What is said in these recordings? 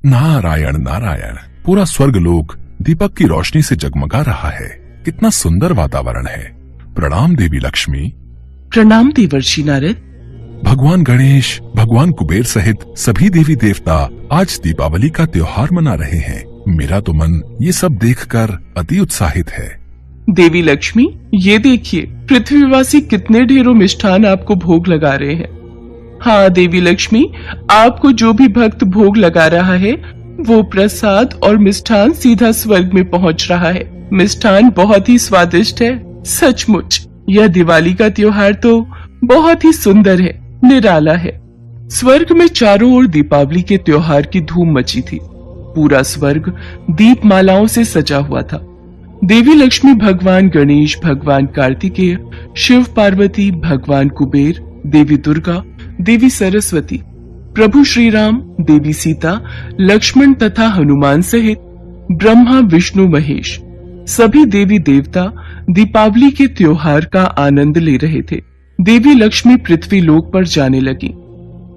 नारायण नारायण। पूरा स्वर्गलोक दीपक की रोशनी से जगमगा रहा है। कितना सुंदर वातावरण है। प्रणाम देवी लक्ष्मी। प्रणाम देवर्षि नारद। भगवान गणेश, भगवान कुबेर सहित सभी देवी देवता आज दीपावली का त्योहार मना रहे हैं। मेरा तो मन ये सब देखकर अति उत्साहित है। देवी लक्ष्मी, ये देखिए पृथ्वीवासी कितने ढेरों मिष्ठान आपको भोग लगा रहे हैं। हाँ देवी लक्ष्मी, आपको जो भी भक्त भोग लगा रहा है वो प्रसाद और मिष्ठान सीधा स्वर्ग में पहुंच रहा है। मिष्ठान बहुत ही स्वादिष्ट है। सचमुच यह दिवाली का त्योहार तो बहुत ही सुंदर है, निराला है। स्वर्ग में चारों ओर दीपावली के त्योहार की धूम मची थी। पूरा स्वर्ग दीपमालाओं से सजा हुआ था। देवी लक्ष्मी, भगवान गणेश, भगवान कार्तिकेय, शिव पार्वती, भगवान कुबेर, देवी दुर्गा, देवी सरस्वती, प्रभु श्री राम, देवी सीता, लक्ष्मण तथा हनुमान सहित ब्रह्मा, विष्णु, महेश सभी देवी देवता दीपावली के त्योहार का आनंद ले रहे थे। देवी लक्ष्मी पृथ्वी लोक पर जाने लगी।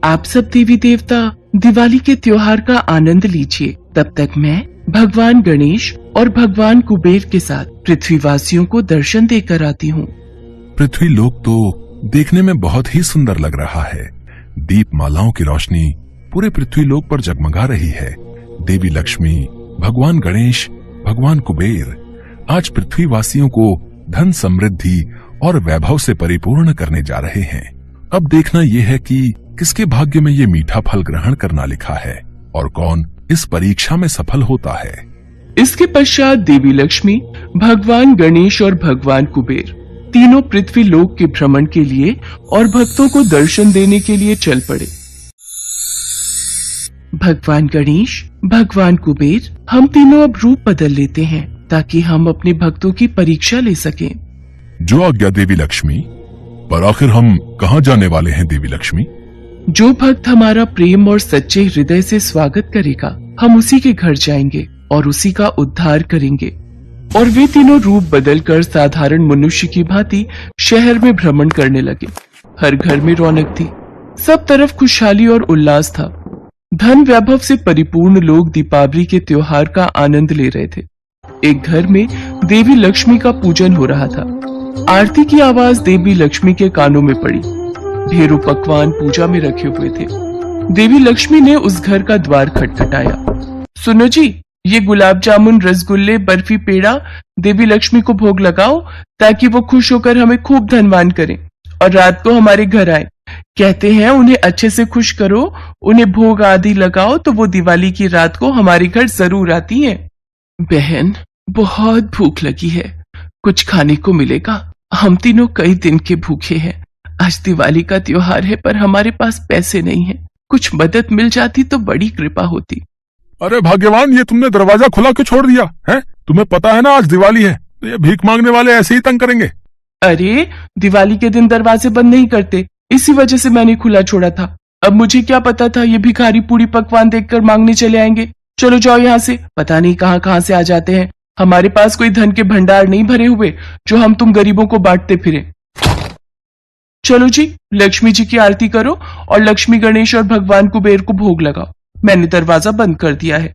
आप सब देवी देवता दिवाली के त्योहार का आनंद लीजिए, तब तक मैं भगवान गणेश और भगवान कुबेर के साथ पृथ्वीवासियों को दर्शन देकर आती हूँ। पृथ्वी लोक तो देखने में बहुत ही सुंदर लग रहा है। दीपमालाओं की रोशनी पूरे पृथ्वी लोक पर जगमगा रही है। देवी लक्ष्मी, भगवान गणेश, भगवान कुबेर आज पृथ्वीवासियों को धन, समृद्धि और वैभव से परिपूर्ण करने जा रहे हैं। अब देखना यह है कि किसके भाग्य में ये मीठा फल ग्रहण करना लिखा है और कौन इस परीक्षा में सफल होता है। इसके पश्चात देवी लक्ष्मी, भगवान गणेश और भगवान कुबेर तीनों पृथ्वी लोक के भ्रमण के लिए और भक्तों को दर्शन देने के लिए चल पड़े। भगवान गणेश, भगवान कुबेर, हम तीनों अब रूप बदल लेते हैं ताकि हम अपने भक्तों की परीक्षा ले सकें। जो आज्ञा देवी लक्ष्मी। पर आखिर हम कहाँ जाने वाले हैं देवी लक्ष्मी? जो भक्त हमारा प्रेम और सच्चे हृदय से स्वागत करेगा, हम उसी के घर जाएंगे और उसी का उद्धार करेंगे। और वे तीनों रूप बदलकर साधारण मनुष्य की भांति शहर में भ्रमण करने लगे। हर घर में रौनक थी, सब तरफ खुशहाली और उल्लास था। धन वैभव से परिपूर्ण लोग दीपावली के त्योहार का आनंद ले रहे थे। एक घर में देवी लक्ष्मी का पूजन हो रहा था। आरती की आवाज देवी लक्ष्मी के कानों में पड़ी। ढेरों पकवान पूजा में रखे हुए थे। देवी लक्ष्मी ने उस घर का द्वार खटखटाया। सुनो जी, ये गुलाब जामुन, रसगुल्ले, बर्फी, पेड़ा देवी लक्ष्मी को भोग लगाओ ताकि वो खुश होकर हमें खूब धनवान करें और रात को हमारे घर आए। कहते हैं उन्हें अच्छे से खुश करो, उन्हें भोग आदि लगाओ तो वो दिवाली की रात को हमारे घर जरूर आती हैं। बहन, बहुत भूख लगी है, कुछ खाने को मिलेगा? हम तीनों कई दिन के भूखे हैं। आज दिवाली का त्योहार है पर हमारे पास पैसे नहीं है। कुछ मदद मिल जाती तो बड़ी कृपा होती। अरे भाग्यवान, ये तुमने दरवाजा खुला क्यों छोड़ दिया है? तुम्हें पता है ना आज दिवाली है, तो ये भीख मांगने वाले ऐसे ही तंग करेंगे। अरे दिवाली के दिन दरवाजे बंद नहीं करते, इसी वजह से मैंने खुला छोड़ा था। अब मुझे क्या पता था ये भिखारी पूरी पकवान देखकर मांगने चले आएंगे। चलो जाओ यहाँ से, पता नहीं कहाँ कहाँ से आ जाते हैं। हमारे पास कोई धन के भंडार नहीं भरे हुए जो हम तुम गरीबों को बांटते फिरे। चलो जी, लक्ष्मी जी की आरती करो और लक्ष्मी, गणेश और भगवान कुबेर को भोग लगाओ। मैंने दरवाजा बंद कर दिया है।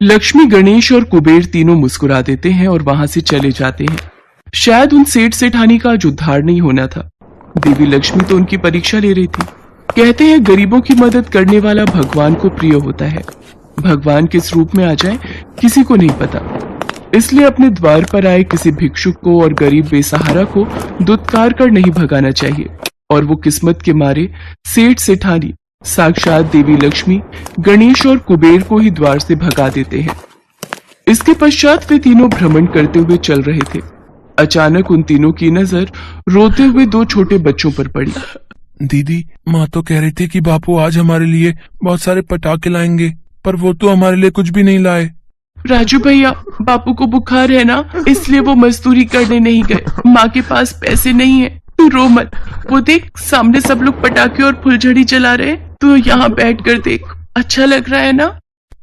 लक्ष्मी, गणेश और कुबेर तीनों मुस्कुरा देते हैं और वहां से चले जाते हैं। शायद उन सेठ सेठानी का आज उद्धार नहीं होना था। देवी लक्ष्मी तो उनकी परीक्षा ले रही थी। कहते हैं गरीबों की मदद करने वाला भगवान को प्रिय होता है। भगवान किस रूप में आ जाए किसी को नहीं पता, इसलिए अपने द्वार पर आए किसी भिक्षुक को और गरीब बेसहारा को दुत्कार कर नहीं भगाना चाहिए। और वो किस्मत के मारे सेठ सेठानी साक्षात देवी लक्ष्मी, गणेश और कुबेर को ही द्वार से भगा देते हैं। इसके पश्चात वे तीनों भ्रमण करते हुए चल रहे थे। अचानक उन तीनों की नजर रोते हुए दो छोटे बच्चों पर पड़ी। दीदी, माँ तो कह रही थी कि बापू आज हमारे लिए बहुत सारे पटाखे लाएंगे, पर वो तो हमारे लिए कुछ भी नहीं लाए। राजू भैया, बापू को बुखार है ना, इसलिए वो मजदूरी करने नहीं गए। माँ के पास पैसे नहीं है। तू रो मत, वो देख सामने सब लोग पटाखे और फुलझड़ी चला रहे। तू यहाँ बैठ कर देख, अच्छा लग रहा है ना?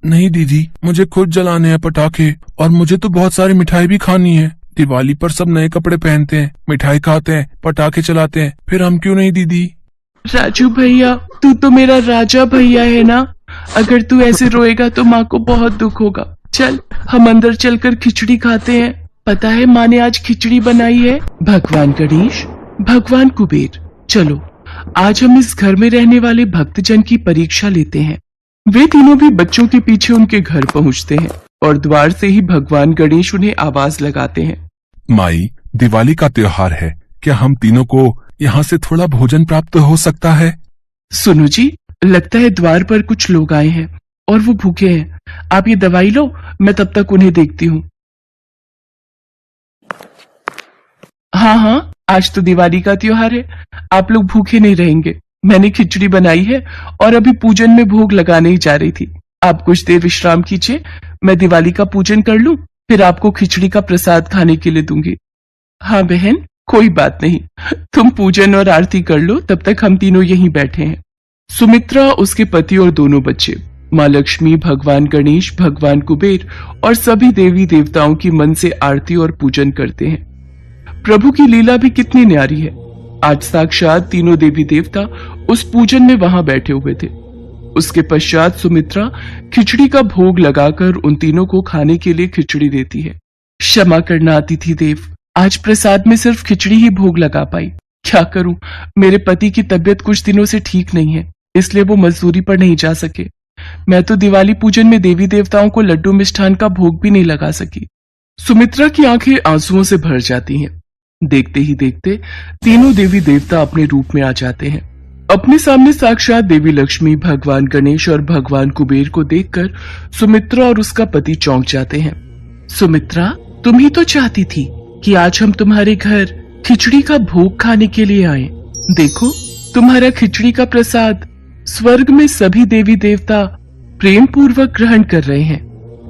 नहीं दीदी, मुझे खुद जलाने हैं पटाखे और मुझे तो बहुत सारी मिठाई भी खानी है। दिवाली पर सब नए कपड़े पहनते हैं, मिठाई खाते हैं, पटाखे चलाते हैं, फिर हम क्यों नहीं दीदी? राजू भैया, तू तो मेरा राजा भैया है ना, अगर तू ऐसे रोएगा तो माँ को बहुत दुख होगा। चल हम अंदर चलकर खिचड़ी खाते हैं। पता है माँ ने आज खिचड़ी बनाई है। भगवान गणेश, भगवान कुबेर, चलो आज हम इस घर में रहने वाले भक्तजन की परीक्षा लेते हैं। वे तीनों भी बच्चों के पीछे उनके घर पहुंचते हैं और द्वार से ही भगवान गणेश उन्हें आवाज लगाते हैं। माई, दिवाली का त्योहार है, क्या हम तीनों को यहाँ से थोड़ा भोजन प्राप्त हो सकता है? सुनो जी, लगता है द्वार पर कुछ लोग आए हैं और वो भूखे हैं। आप ये दवाई लो, मैं तब तक उन्हें देखती हूँ। हाँ हाँ, आज तो दिवाली का त्योहार है, आप लोग भूखे नहीं रहेंगे। मैंने खिचड़ी बनाई है और अभी पूजन में भोग लगाने ही जा रही थी। आप कुछ देर विश्राम कीजिए, मैं दिवाली का पूजन कर लूं, फिर आपको खिचड़ी का प्रसाद खाने के लिए दूंगी। हाँ बहन, कोई बात नहीं, तुम पूजन और आरती कर लो, तब तक हम तीनों यहीं बैठे हैं। सुमित्रा, उसके पति और दोनों बच्चे माँ लक्ष्मी, भगवान गणेश, भगवान कुबेर और सभी देवी देवताओं की मन से आरती और पूजन करते हैं। प्रभु की लीला भी कितनी न्यारी है। आज साक्षात तीनों देवी देवता उस पूजन में वहां बैठे हुए थे। उसके पश्चात सुमित्रा खिचड़ी का भोग लगाकर उन तीनों को खाने के लिए खिचड़ी देती है। क्षमा करना अतिथि देव, आज प्रसाद में सिर्फ खिचड़ी ही भोग लगा पाई। क्या करूं, मेरे पति की तबीयत कुछ दिनों से ठीक नहीं है, इसलिए वो मजदूरी पर नहीं जा सके। मैं तो दिवाली पूजन में देवी देवताओं को लड्डू मिष्ठान का भोग भी नहीं लगा सकी। सुमित्रा की आंखें आंसुओं से भर जाती हैं। देखते ही देखते तीनों देवी देवता अपने रूप में आ जाते हैं। अपने सामने साक्षात देवी लक्ष्मी, भगवान गणेश और भगवान कुबेर को देखकर सुमित्रा और उसका पति चौंक जाते हैं। सुमित्रा, तुम ही तो चाहती थी कि आज हम तुम्हारे घर खिचड़ी का भोग खाने के लिए आए। देखो, तुम्हारा खिचड़ी का प्रसाद स्वर्ग में सभी देवी देवता प्रेम पूर्वक ग्रहण कर रहे हैं।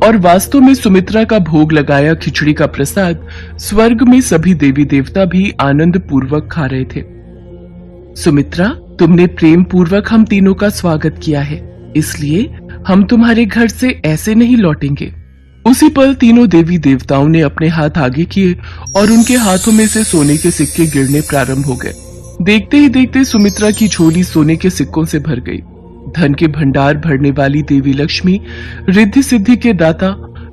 और वास्तव में सुमित्रा का भोग लगाया खिचड़ी का प्रसाद स्वर्ग में सभी देवी देवता भी आनंद पूर्वक खा रहे थे। सुमित्रा, तुमने प्रेम पूर्वक हम तीनों का स्वागत किया है, इसलिए हम तुम्हारे घर से ऐसे नहीं लौटेंगे। उसी पल तीनों देवी देवताओं ने अपने हाथ आगे किए और उनके हाथों में से सोने के सिक्के गिरने प्रारंभ हो गए। देखते ही देखते सुमित्रा की झोली सोने के सिक्कों से भर गई। धन के भंडार भरने वाली देवी लक्ष्मी, रिद्धि सिद्धि के दाता,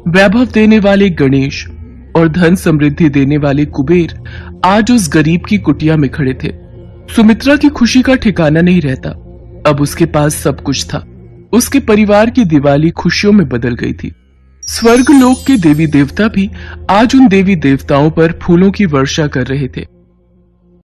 वैभव देने वाले गणेश और धन समृद्धि देने वाले कुबेर आज उस गरीब की कुटिया में खड़े थे। सुमित्रा की खुशी का ठिकाना नहीं रहता। अब उसके पास सब कुछ था। उसके परिवार की दिवाली खुशियों में बदल गई थी। स्वर्ग लोक के देवी देवता भी आज उन देवी देवताओं पर फूलों की वर्षा कर रहे थे।